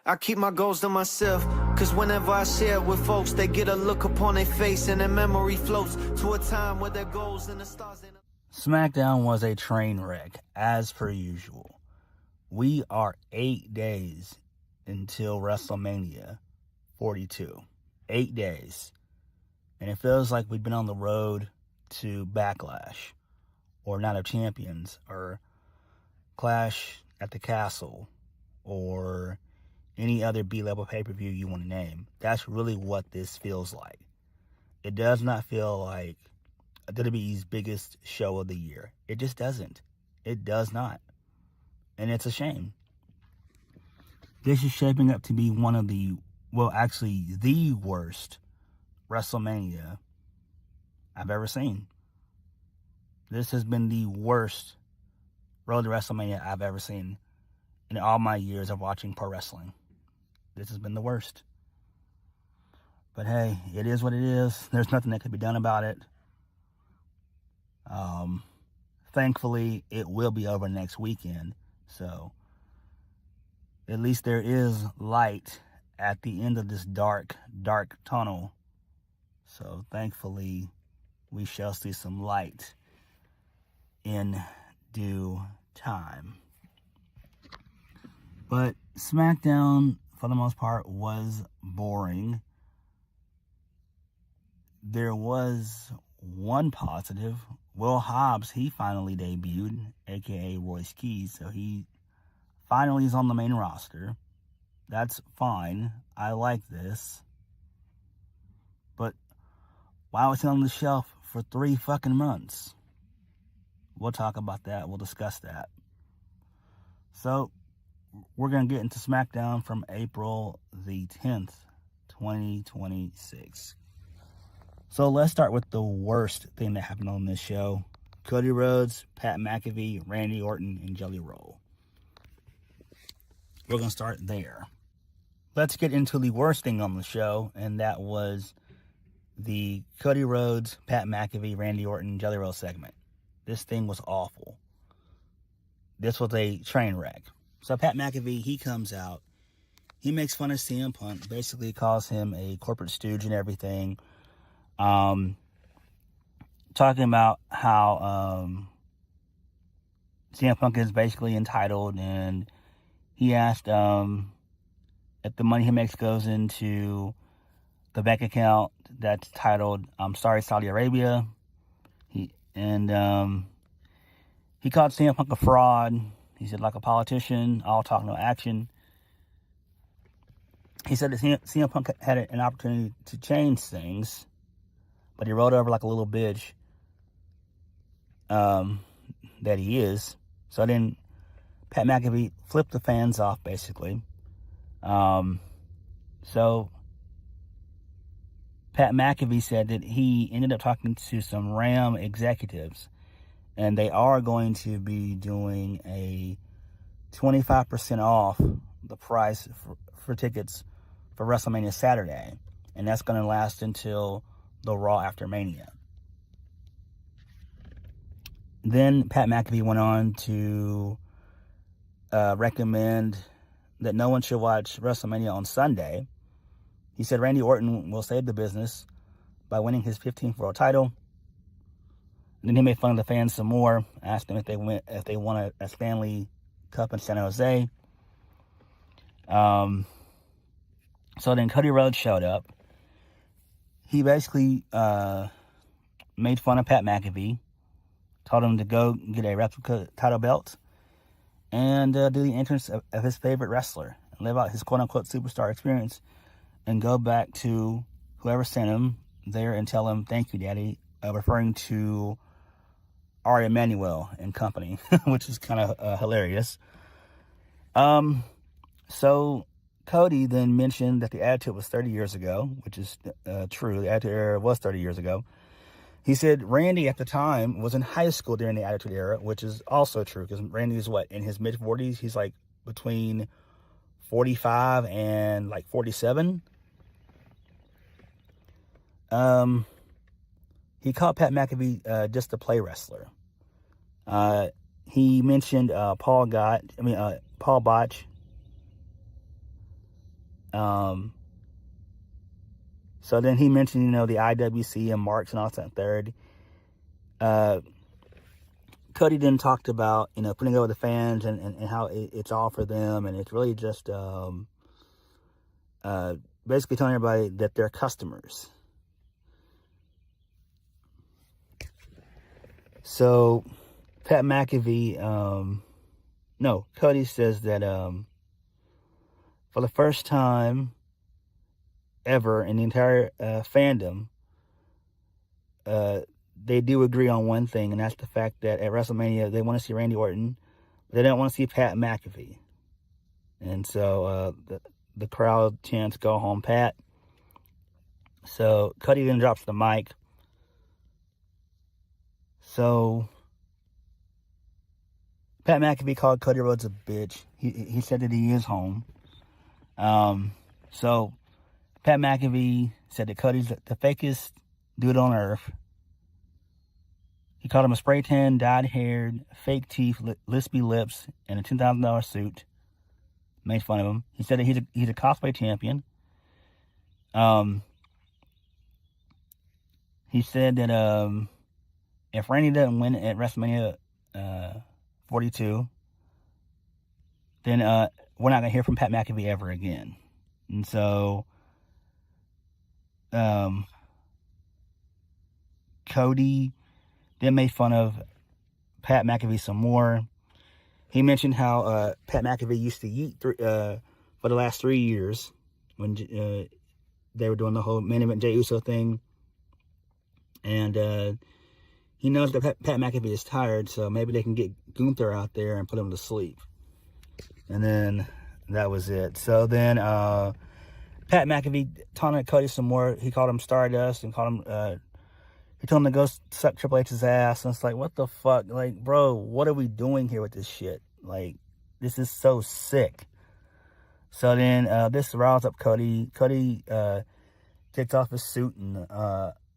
I keep my goals to myself, cause whenever I share it with folks, they get a look upon their face and their memory floats to a time where their goals and the stars ain't... Smackdown was a train wreck, as per usual. We are 8 days until WrestleMania 42. 8 days. And it feels like we've been on the road to Backlash, or Night of Champions, or Clash at the Castle, or any other B-level pay-per-view you want to name. That's really what this feels like. It does not feel like WWE's biggest show of the year. It just doesn't. It does not. And it's a shame. This is shaping up to be one of the, well, actually the worst WrestleMania I've ever seen. This has been the worst road to WrestleMania I've ever seen in all my years of watching pro wrestling. This has been the worst. But hey, it is what it is. There's nothing that can be done about it. Thankfully, it will be over next weekend. So, at least there is light at the end of this dark, dark tunnel. So, thankfully, we shall see some light in due time. But SmackDown, for the most part, was boring. There was one positive. Will Hobbs, he finally debuted, a.k.a. Royce Keys, so he finally is on the main roster. That's fine. I like this. But why was he on the shelf for 3 fucking months? We'll talk about that. We'll discuss that. So, we're going to get into SmackDown from April the 10th, 2026. So let's start with the worst thing that happened on this show. Cody Rhodes, Pat MacAfee, Randy Orton, and Jellyroll. We're going to start there. Let's get into the worst thing on the show, and that was the Cody Rhodes, Pat MacAfee, Randy Orton, Jellyroll segment. This thing was awful. This was a train wreck. So Pat McAfee, he comes out. He makes fun of CM Punk, basically calls him a corporate stooge and everything. Talking about how CM Punk is basically entitled, and he asked if the money he makes goes into the bank account that's titled "I'm sorry, Saudi Arabia." He called CM Punk a fraud. He said, like a politician, all talk, no action. He said that CM Punk had an opportunity to change things, but he rolled over like a little bitch that he is. So then Pat McAfee flipped the fans off, basically. So Pat McAfee said that he ended up talking to some Ram executives, and they are going to be doing a 25% off the price for tickets for WrestleMania Saturday. And that's going to last until the Raw after Mania. Then Pat McAfee went on to recommend that no one should watch WrestleMania on Sunday. He said Randy Orton will save the business by winning his 15th world title. And then he made fun of the fans some more, asked them if they won a Stanley Cup in San Jose. So then Cody Rhodes showed up. He basically made fun of Pat McAfee, told him to go get a replica title belt, and do the entrance of his favorite wrestler, and live out his quote-unquote superstar experience, and go back to whoever sent him there and tell him, "Thank you, Daddy," referring to Ari Emanuel and company, which is kind of hilarious. So Cody then mentioned that the Attitude was 30 years ago, which is true. The Attitude Era was 30 years ago. He said Randy at the time was in high school during the Attitude Era, which is also true, because Randy is in his mid-40s? He's like between 45 and like 47. He called Pat McAfee just a play wrestler. He mentioned Paul Botch. So then he mentioned, the IWC in March and all that third. Cody then talked about, putting over the fans and how it's all for them. And it's really just basically telling everybody that they're customers. So Pat McAfee, Cody says that for the first time ever in the entire fandom, they do agree on one thing, and that's the fact that at WrestleMania they want to see Randy Orton, but they don't want to see Pat McAfee. And so the crowd chants, "Go home, Pat." So Cody then drops the mic. So Pat McAfee called Cody Rhodes a bitch. He said that he is home. So Pat McAfee said that Cody's the fakest dude on earth. He called him a spray tan, dyed-haired, fake teeth, lispy lips, and a $10,000 suit. Made fun of him. He said that he's a cosplay champion. He said that if Randy doesn't win at WrestleMania 42, then we're not going to hear from Pat McAfee ever again. And so Cody then made fun of Pat McAfee some more. He mentioned how Pat McAfee used to yeet for the last 3 years when they were doing the whole main event Jey Uso thing. And he knows that Pat McAfee is tired, so maybe they can get Gunther out there and put him to sleep. And then that was it. So then Pat McAfee taunted Cody some more. He called him Stardust and called him... he told him to go suck Triple H's ass. And it's like, what the fuck? Like, bro, what are we doing here with this shit? Like, this is so sick. So then this riles up Cody. Cody takes off his suit and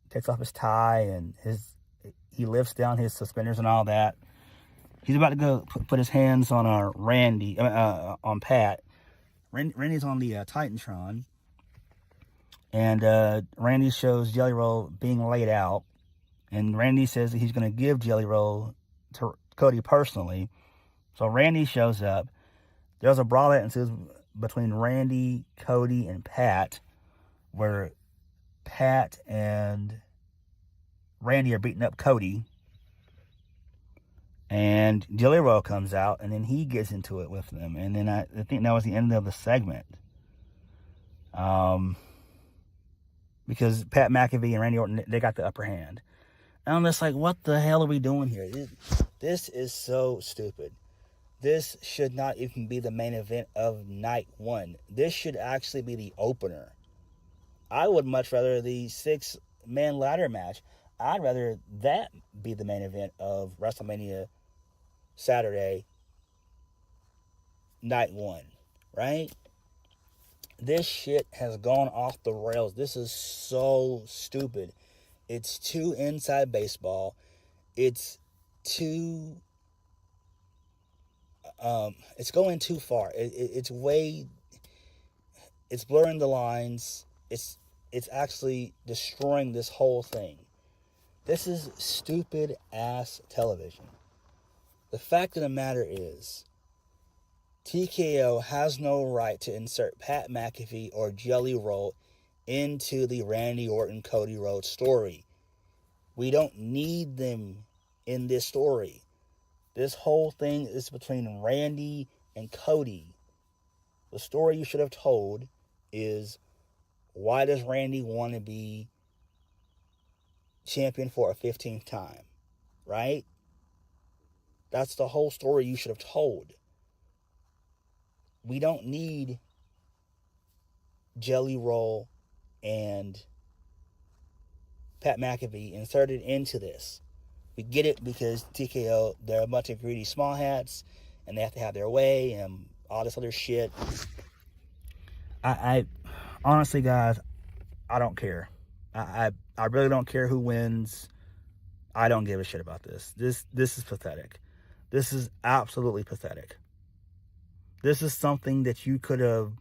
takes off his tie, and he lifts down his suspenders and all that. He's about to go put his hands on on Pat. Randy's on the Titantron. And Randy shows Jellyroll being laid out. And Randy says that he's going to give Jellyroll to Cody personally. So Randy shows up. There's a brawl that ensues between Randy, Cody, and Pat, where Pat and Randy are beating up Cody. And Jellyroll comes out, and then he gets into it with them. And then I think that was the end of the segment. Because Pat McAfee and Randy Orton, they got the upper hand. And I'm just like, what the hell are we doing here? This is so stupid. This should not even be the main event of night one. This should actually be the opener. I would much rather the 6-man ladder match. I'd rather that be the main event of WrestleMania Saturday, night one, right? This shit has gone off the rails. This is so stupid. It's too inside baseball. It's too... it's going too far. It's blurring the lines. It's actually destroying this whole thing. This is stupid ass television. The fact of the matter is, TKO has no right to insert Pat McAfee or Jellyroll into the Randy Orton Cody Rhodes story. We don't need them in this story. This whole thing is between Randy and Cody. The story you should have told is, why does Randy want to be champion for a 15th time? Right? That's the whole story you should have told. We don't need Jellyroll and Pat McAfee inserted into this. We get it because TKO, they're a bunch of greedy small hats, and they have to have their way and all this other shit. I honestly, guys, I don't care. I really don't care who wins. I don't give a shit about this. This is pathetic. This is absolutely pathetic. This is something that you could have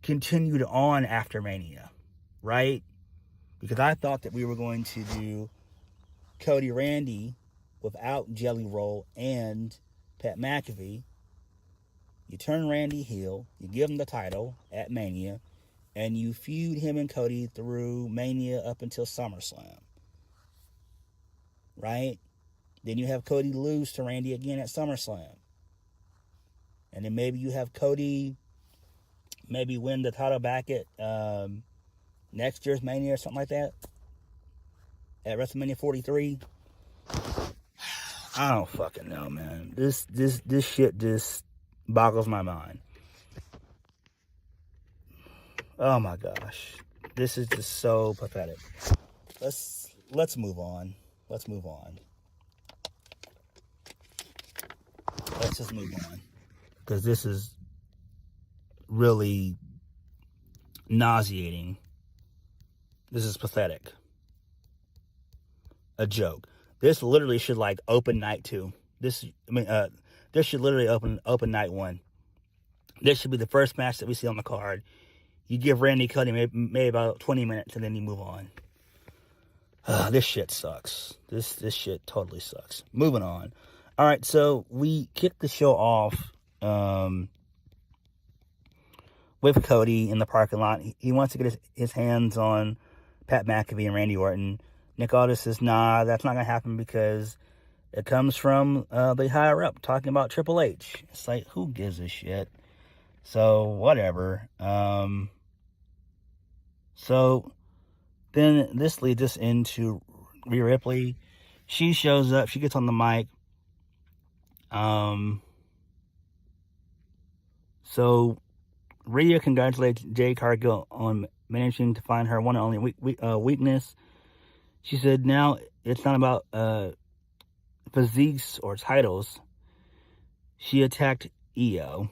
continued on after Mania, right? Because I thought that we were going to do Cody Randy without Jellyroll and Pat McAfee. You turn Randy heel, you give him the title at Mania, and you feud him and Cody through Mania up until SummerSlam, right? Then you have Cody lose to Randy again at SummerSlam. And then maybe you have Cody maybe win the title back at next year's Mania or something like that. At WrestleMania 43. I don't fucking know, man. This shit just boggles my mind. Oh my gosh. This is just so pathetic. Let's move on. Let's move on. Let's just move on. Because this is really nauseating. This is pathetic. A joke. This literally should like open night 2. This should literally open night 1. This should be the first match that we see on the card. You give Randy Cody maybe about 20 minutes and then you move on. This shit sucks. This shit totally sucks. Moving on. All right, so we kicked the show off with Cody in the parking lot. He wants to get his hands on Pat McAfee and Randy Orton. Nick Aldis says, nah, that's not going to happen because it comes from the higher up talking about Triple H. It's like, who gives a shit? So, whatever. So, then this leads us into Rhea Ripley. She shows up. She gets on the mic. So, Rhea congratulates Jade Cargill on managing to find her one and only weakness. She said, now it's not about physiques or titles. She attacked Iyo.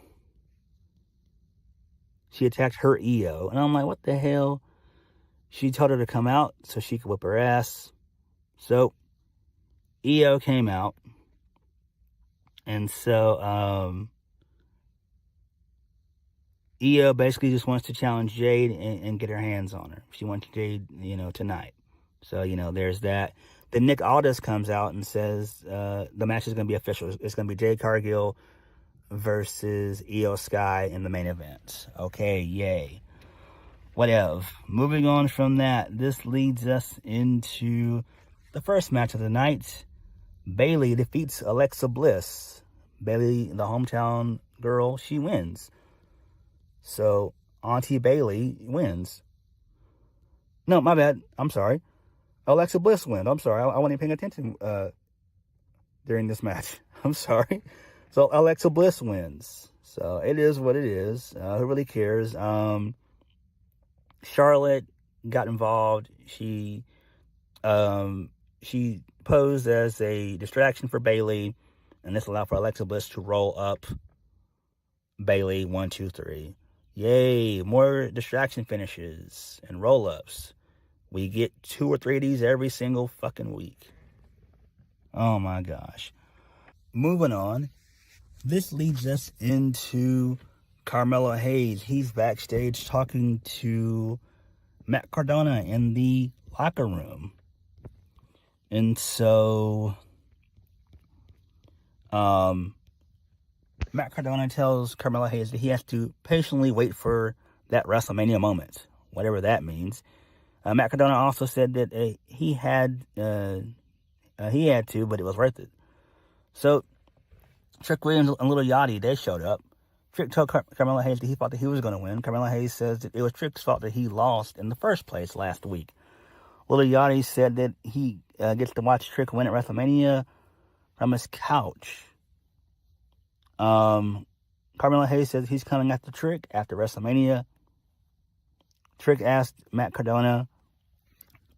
She attacked her Iyo. And I'm like, what the hell? She told her to come out so she could whip her ass. So, Iyo came out. And so, Iyo basically just wants to challenge Jade and get her hands on her. She wants Jade, tonight. So, there's that. Then Nick Aldis comes out and says the match is going to be official. It's going to be Jade Cargill versus Iyo Sky in the main event. Okay, yay. Whatever. Moving on from that, this leads us into the first match of the night. Bayley defeats Alexa Bliss. Bayley, the hometown girl, she wins. So, Auntie Bayley wins. No, my bad. I'm sorry. Alexa Bliss wins. I'm sorry. I wasn't paying attention during this match. I'm sorry. So, Alexa Bliss wins. So, it is what it is. Who really cares? Charlotte got involved. She posed as a distraction for Bayley, and this allowed for Alexa Bliss to roll up Bayley 1, 2, 3. Yay, more distraction finishes and roll-ups. We get 2 or 3 of these every single fucking week. Oh my gosh. Moving on. This leads us into Carmelo Hayes. He's backstage talking to Matt Cardona in the locker room. And so, Matt Cardona tells Carmelo Hayes that he has to patiently wait for that WrestleMania moment, whatever that means. Matt Cardona also said that he had to, but it was worth it. So, Trick Williams and Little Yachty, they showed up. Trick told Carmelo Hayes that he thought that he was going to win. Carmelo Hayes says that it was Trick's fault that he lost in the first place last week. Little Yachty said that he gets to watch Trick win at WrestleMania from his couch. Carmelo Hayes says he's coming after Trick after WrestleMania. Trick asked Matt Cardona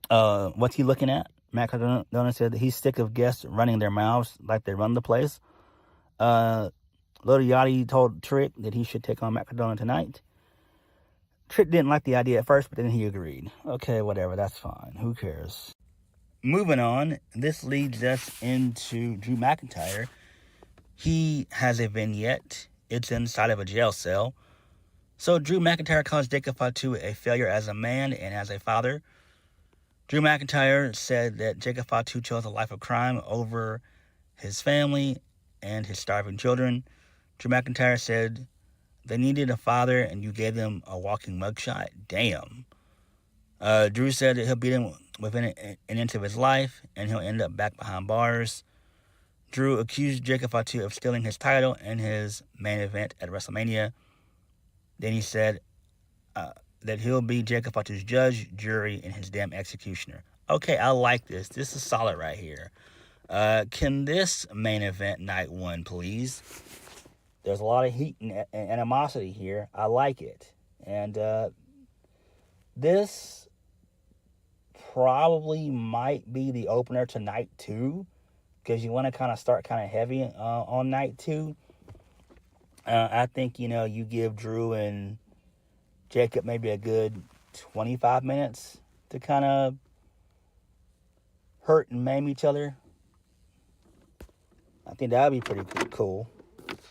what's he looking at. Matt Cardona said that he's sick of guests running their mouths like they run the place. Little Yachty told Trick that he should take on Matt Cardona tonight. Trick didn't like the idea at first, but then he agreed. Okay, whatever, that's fine. Who cares? Moving on, this leads us into Drew McIntyre. He has a vignette. It's inside of a jail cell. So Drew McIntyre calls Jacob Fatu a failure as a man and as a father. Drew McIntyre said that Jacob Fatu chose a life of crime over his family and his starving children. Drew McIntyre said they needed a father and you gave them a walking mugshot. Damn. Drew said that he'll beat him within an inch of his life and he'll end up back behind bars. Drew accused Jacob Fatu of stealing his title in his main event at WrestleMania. Then he said that he'll be Jacob Fatu's judge, jury, and his damn executioner. Okay, I like this. This is solid right here. Can this main event night 1, please? There's a lot of heat and animosity here. I like it. And this probably might be the opener to night 2, because you want to kind of start kind of heavy on night 2. I think, you give Drew and Jacob maybe a good 25 minutes to kind of hurt and maim each other. I think that would be pretty cool.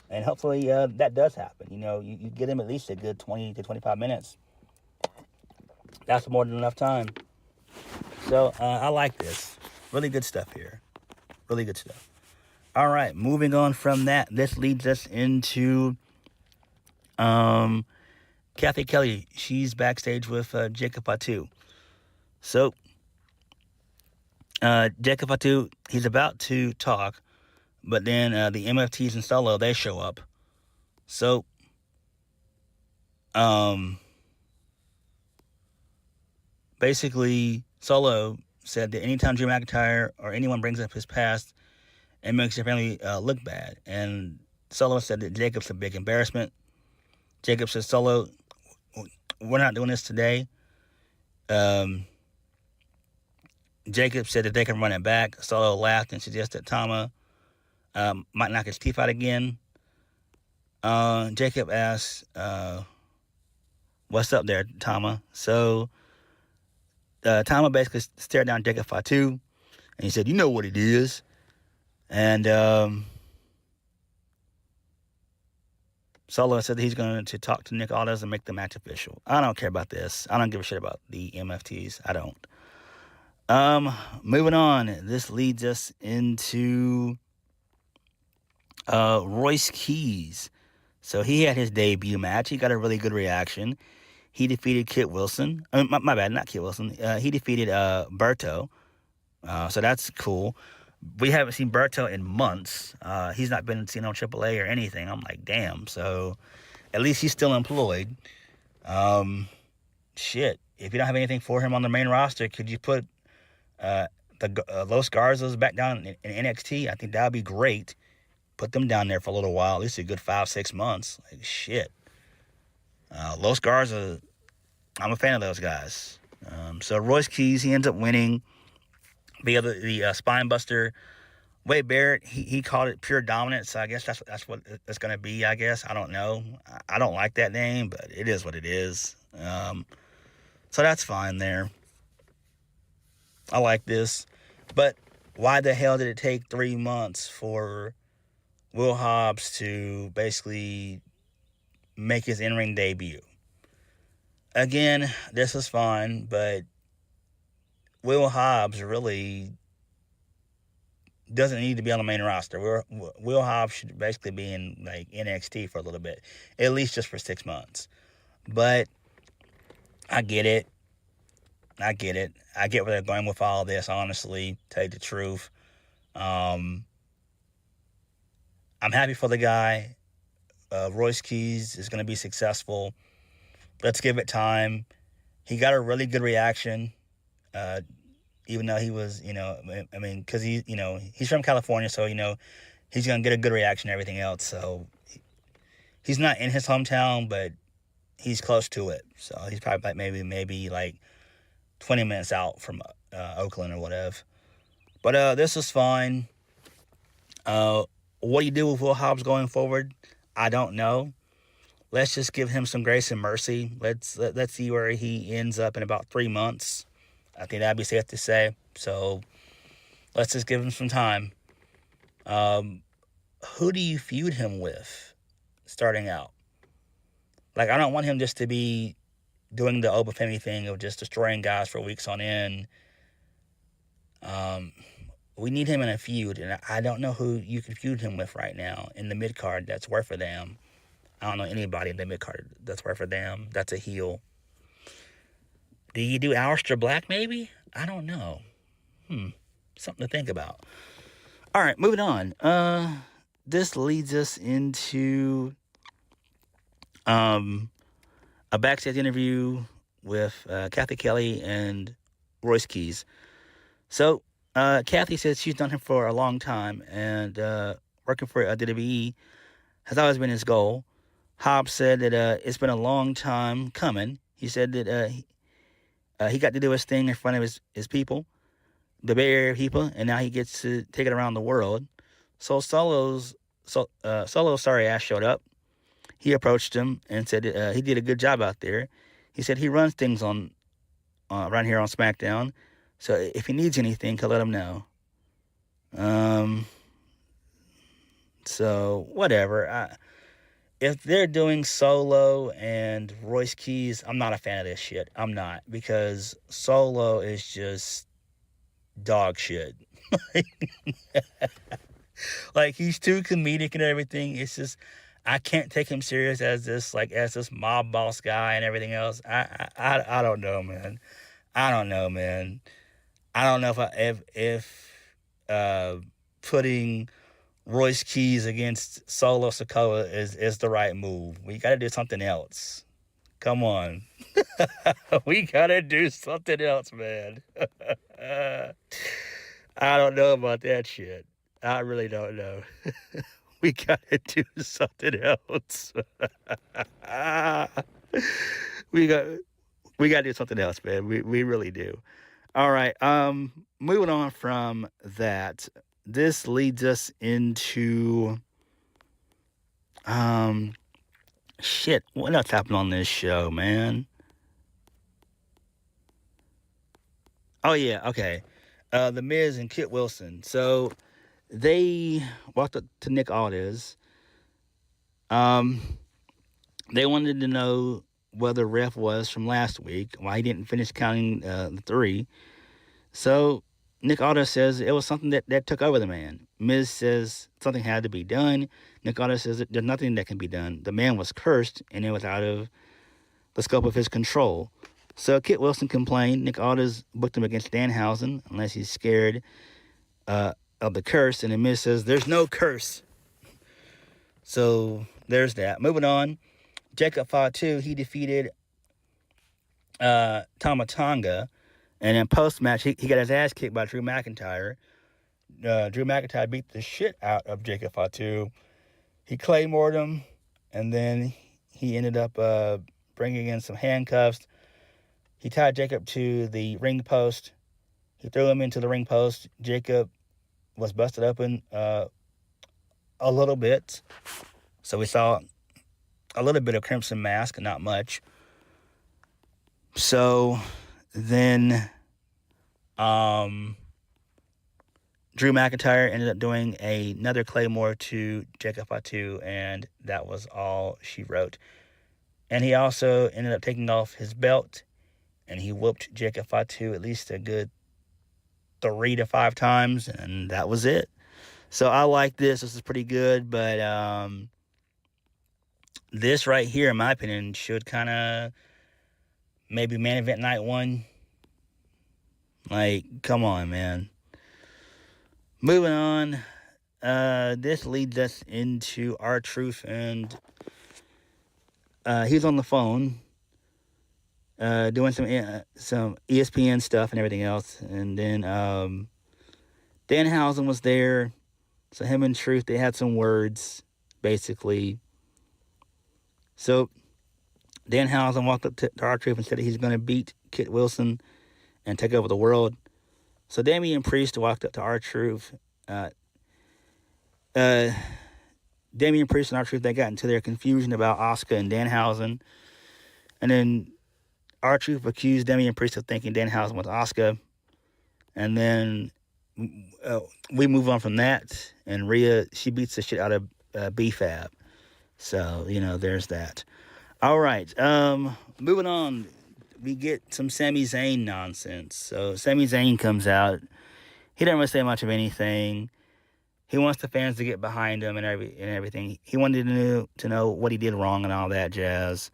And hopefully that does happen. You get them at least a good 20 to 25 minutes. That's more than enough time. So I like this. Really good stuff here. Really good stuff. All right, moving on from that, this leads us into Kathy Kelly. She's backstage with Jacob Fatu. So Jacob Fatu, he's about to talk, but then the MFTs and Solo, they show up. So basically, Solo said that anytime Drew McIntyre or anyone brings up his past, it makes your family look bad. And Solo said that Jacob's a big embarrassment. Jacob said, Solo, we're not doing this today. Jacob said that they can run it back. Solo laughed and suggested Tama might knock his teeth out again. Jacob asked, what's up there, Tama? So Tama basically stared down Jacob Fatu, and he said, you know what it is. And Solo said that he's going to talk to Nick Aldis and make the match official. I don't care about this. I don't give a shit about the MFTs. I don't. Moving on. This leads us into Royce Keys. So he had his debut match. He got a really good reaction. He defeated Kit Wilson. My bad, not Kit Wilson. He defeated Berto. So that's cool. We haven't seen Berto in months. He's not been seen on AAA or anything. I'm like, damn. So at least he's still employed. Shit. If you don't have anything for him on the main roster, could you put the Los Garzas back down in NXT? I think that would be great. Put them down there for a little while, at least a good 5-6 months. Like, shit. Los Garza, I'm a fan of those guys. So Royce Keys, he ends up winning via the spine buster. Wade Barrett, he called it pure dominance. So I guess that's what it's going to be, I guess. I don't know. I don't like that name, but it is what it is. So that's fine there. I like this. But why the hell did it take 3 months for Will Hobbs to basically make his in-ring debut? Again, this is fine, but Will Hobbs really doesn't need to be on the main roster. Will Hobbs should basically be in like NXT for a little bit, at least just for 6 months. But I get it. I get where they're going with all this, honestly, tell you the truth. I'm happy for the guy. Royce Keys is going to be successful. Let's give it time. He got a really good reaction, even though he was, because he's from California, so, he's going to get a good reaction and everything else. So he's not in his hometown, but he's close to it. So he's probably like maybe like 20 minutes out from Oakland or whatever. But this is fine. What do you do with Will Hobbs going forward? I don't know. Let's just give him some grace and mercy. Let's see where he ends up in about 3 months. I think that'd be safe to say. So let's just give him some time. Who do you feud him with starting out? Like, I don't want him just to be doing the Oba Femi thing of just destroying guys for weeks on end. We need him in a feud, and I don't know who you can feud him with right now in the mid-card that's worth a damn. I don't know anybody in the mid-card that's worth a damn. That's a heel. Do you do Aleister Black, maybe? I don't know. Something to think about. All right, moving on. This leads us into a backstage interview with Kathy Kelly and Royce Keys. So, Kathy says she's done him for a long time, and working for WWE has always been his goal. Hobbs said that it's been a long time coming. He said that he got to do his thing in front of his people, the Bay Area people, and now he gets to take it around the world. So Solo's sorry ass showed up. He approached him and said he did a good job out there. He said he runs things on around here on Smackdown. So if he needs anything, he'll let him know. So whatever. If they're doing Solo and Royce Keys, I'm not a fan of this shit. I'm not, because Solo is just dog shit. Like, he's too comedic and everything. It's just, I can't take him serious as this mob boss guy and everything else. I don't know, man. I don't know, man. I don't know if putting Royce Keys against Solo Sikoa is the right move. We got to do something else. Come on. We got to do something else, man. I don't know about that shit. I really don't know. We got to do something else. We got to do something else, man. We really do. All right. Moving on from that, this leads us into shit. What else happened on this show, man? Oh yeah, okay. The Miz and Kit Wilson. So they walked up to Nick Aldis. They wanted to know where the ref was from last week, why he didn't finish counting the 3. So Nick Aldis says it was something that took over the man. Miz says something had to be done. Nick Aldis says there's nothing that can be done. The man was cursed, and it was out of the scope of his control. So Kit Wilson complained. Nick Aldis booked him against Danhausen unless he's scared of the curse. And then Miz says there's no curse. So there's that. Moving on. Jacob Fatu, he defeated Tama Tonga. And in post-match, he got his ass kicked by Drew McIntyre. Drew McIntyre beat the shit out of Jacob Fatu. He claymored him, and then he ended up bringing in some handcuffs. He tied Jacob to the ring post. He threw him into the ring post. Jacob was busted open a little bit. So we saw a little bit of Crimson Mask, not much. So then Drew McIntyre ended up doing another Claymore to Jacob Fatu, and that was all she wrote. And he also ended up taking off his belt, and he whooped Jacob Fatu at least a good 3 to 5 times, and that was it. So I like this. This is pretty good, but this right here, in my opinion, should kind of maybe main event night 1. Like, come on, man. Moving on, this leads us into R-Truth, and he's on the phone doing some ESPN stuff and everything else. And then Danhausen was there, so him and Truth, they had some words, basically. So Danhausen walked up to R-Truth and said that he's going to beat Kit Wilson and take over the world. So Damian Priest walked up to R-Truth. Damian Priest and R-Truth, they got into their confusion about Asuka and Danhausen. And then R-Truth accused Damian Priest of thinking Danhausen was Asuka. And then we move on from that. And Rhea, she beats the shit out of B-Fab. So, there's that. All right. Moving on. We get some Sami Zayn nonsense. So Sami Zayn comes out. He doesn't really say much of anything. He wants the fans to get behind him and everything. He wanted to know what he did wrong and all that jazz.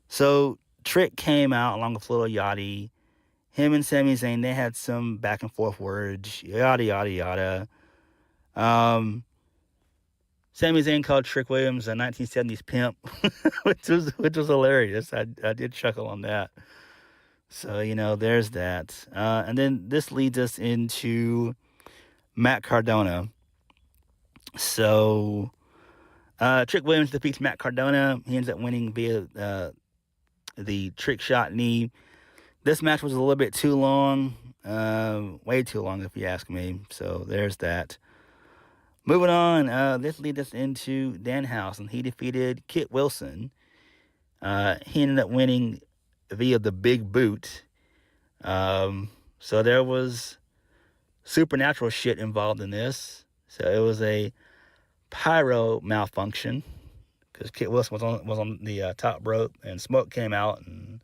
So Trick came out along with Lil Yachty. Him and Sami Zayn, they had some back and forth words. Yada, yada, yada. Sami Zayn called Trick Williams a 1970s pimp, which was hilarious. I did chuckle on that. So, there's that. And then this leads us into Matt Cardona. So, Trick Williams defeats Matt Cardona. He ends up winning via the trick shot knee. This match was a little bit too long. Way too long, if you ask me. So, there's that. Moving on, this leads us into Danhausen. He defeated Kit Wilson. He ended up winning via the big boot. So there was supernatural shit involved in this. So it was a pyro malfunction because Kit Wilson was on the top rope and smoke came out and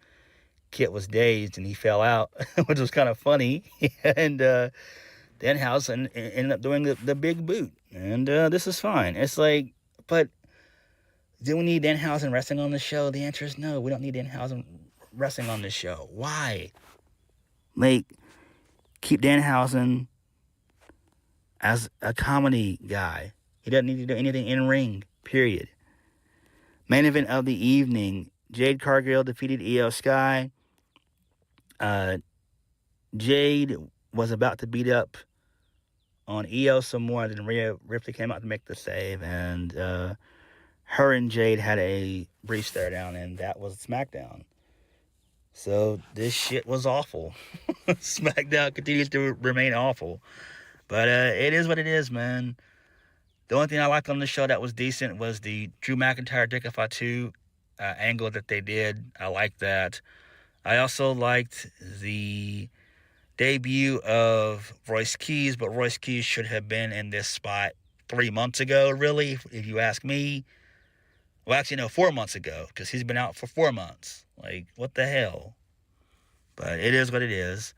Kit was dazed and he fell out, which was kind of funny. And Danhausen ended up doing the big boot. And this is fine. It's like, but do we need Danhausen wrestling on the show? The answer is no. We don't need Danhausen wrestling on the show. Why? Like, keep Danhausen as a comedy guy. He doesn't need to do anything in ring, period. Main event of the evening, Jade Cargill defeated Iyo Sky. Jade was about to beat up on Iyo some more, then Rhea Ripley came out to make the save, and her and Jade had a brief stare down, and that was Smackdown. So this shit was awful. Smackdown continues to remain awful. But it is what it is, man. The only thing I liked on the show that was decent was the Drew McIntyre, Jacob Fatu angle that they did. I liked that. I also liked the debut of Royce Keys, but Royce Keys should have been in this spot 3 months ago, really, if you ask me. Well, actually, no, 4 months ago, because he's been out for 4 months. Like, what the hell? But it is what it is.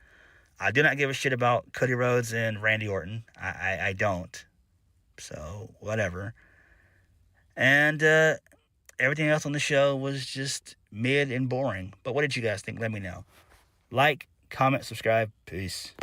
I do not give a shit about Cody Rhodes and Randy Orton. I don't. So, whatever. And everything else on the show was just mid and boring. But what did you guys think? Let me know. Like, comment, subscribe. Peace.